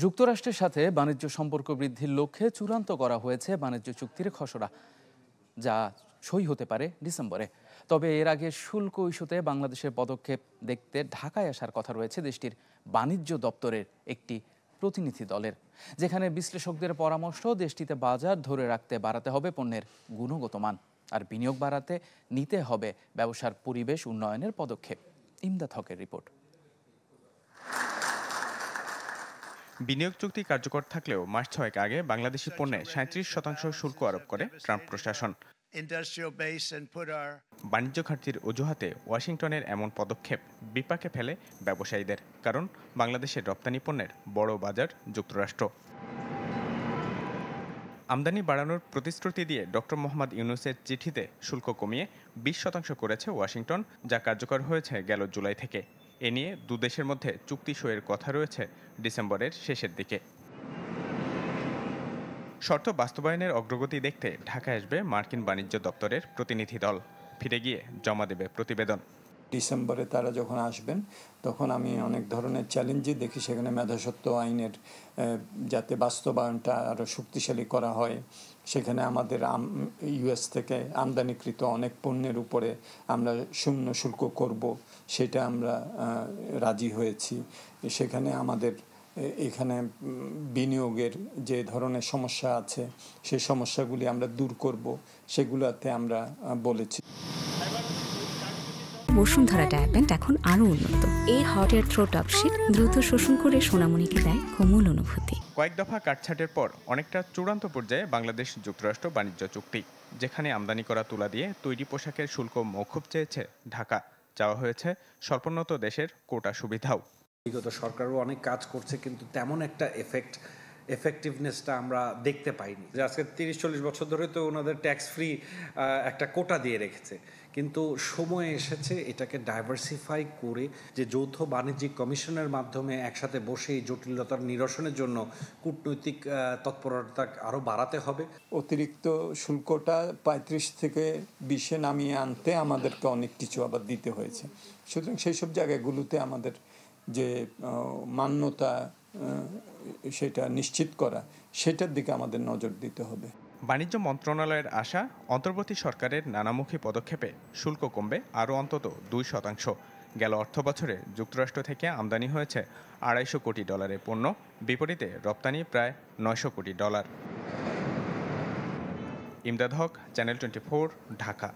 যুক্তরাষ্ট্রের সাথে বাণিজ্য সম্পর্ক বৃদ্ধির লক্ষ্যে চূড়ান্ত করা হয়েছে বাণিজ্য চুক্তির খসড়া, যা সই হতে পারে ডিসেম্বরে। তবে এর আগে শুল্ক ইস্যুতে বাংলাদেশের পদক্ষেপ দেখতে ঢাকায় আসার কথা রয়েছে দেশটির বাণিজ্য দপ্তরের একটি প্রতিনিধি দলের, যেখানে বিশ্লেষকদের পরামর্শ দেশটিতে বাজার ধরে রাখতে বাড়াতে হবে পণ্যের গুণগত মান, আর বিনিয়োগ বাড়াতে নিতে হবে ব্যবসার পরিবেশ উন্নয়নের পদক্ষেপ। ইমদাদ হকের রিপোর্ট। বিনিয়োগ চুক্তি কার্যকর থাকলেও মাস 6 আগে বাংলাদেশি পণ্যে 37% শুল্ক আরোপ করে ট্রাম্প প্রশাসন। বাণিজ্য ঘাটতির অজুহাতে ওয়াশিংটনের এমন পদক্ষেপ বিপাকে ফেলে ব্যবসায়ীদের, কারণ বাংলাদেশের রপ্তানি পণ্যের বড় বাজার যুক্তরাষ্ট্র। আমদানি বাড়ানোর প্রতিশ্রুতি দিয়ে ডক্টর মোহাম্মদ ইউনূসের চিঠিতে শুল্ক কমিয়ে 20% করেছে ওয়াশিংটন, যা কার্যকর হয়েছে গেল জুলাই থেকে। এ নিয়ে দুদেশের মধ্যে চুক্তি সইয়ের কথা রয়েছে ডিসেম্বরের শেষের দিকে। শর্ত বাস্তবায়নের অগ্রগতি দেখতে ঢাকায় আসবে মার্কিন বাণিজ্য দপ্তরের প্রতিনিধি দল, ফিরে গিয়ে জমা দেবে প্রতিবেদন। ডিসেম্বরে তারা যখন আসবেন তখন আমি অনেক ধরনের চ্যালেঞ্জই দেখি সেখানে। মেধাস্বত্ব আইনের যাতে বাস্তবায়নটা আরও শক্তিশালী করা হয়, সেখানে আমাদের ইউএস থেকে আমদানিকৃত অনেক পণ্যের উপরে আমরা শূন্য শুল্ক করব, সেটা আমরা রাজি হয়েছি। সেখানে আমাদের এখানে বিনিয়োগের যে ধরনের সমস্যা আছে সেই সমস্যাগুলি আমরা দূর করব, সেগুলোতে আমরা বলেছি। বসুন্ধরা ডায়াপেন্ট এখন আরো উন্নত। এই hot air through top sheet দ্রুত শোষণ করে সোনামণিকে দেয় কোমল অনুভূতি। কয়েক দফা কাটছাটের পর অনেকটা চূড়ান্ত পর্যায়ে বাংলাদেশ যুক্তরাষ্ট্র বাণিজ্য চুক্তি, যেখানে আমদানি করা তুলা দিয়ে তৈরি পোশাকের শুল্ক মওকুফ চেয়েছে ঢাকা। চাওয়া হয়েছে স্বল্পোন্নত দেশের কোটা সুবিধাও। বিগত সরকারও অনেক কাজ করছে, কিন্তু তেমন একটা এফেক্টিভনেসটা আমরা দেখতে পাইনি। যে আজকে 30-40 বছর ধরে তো ওনাদের ট্যাক্স ফ্রি একটা কোটা দিয়ে রেখেছে, কিন্তু সময় এসেছে এটাকে ডাইভার্সিফাই করে যে যৌথ বাণিজ্যিক কমিশনের মাধ্যমে একসাথে বসে এই জটিলতার নিরসনের জন্য কূটনৈতিক তৎপরতা আরও বাড়াতে হবে। অতিরিক্ত শুল্কটা 35 থেকে 20-এ নামিয়ে আনতে আমাদেরকে অনেক কিছু আবার দিতে হয়েছে। সুতরাং সেই সব জায়গাগুলোতে আমাদের যে মান্যতা সেটা নিশ্চিত করা, সেটার দিকে আমাদের নজর দিতে হবে। বাণিজ্য মন্ত্রণালয়ের আশা, অন্তর্বর্তী সরকারের নানামুখী পদক্ষেপে শুল্ক কমবে আরও অন্তত 2%। গেল অর্থ বছরে যুক্তরাষ্ট্র থেকে আমদানি হয়েছে $250 কোটি পণ্য, বিপরীতে রপ্তানি প্রায় $900 কোটি। ইমদাদ হক, চ্যানেল 24, ঢাকা।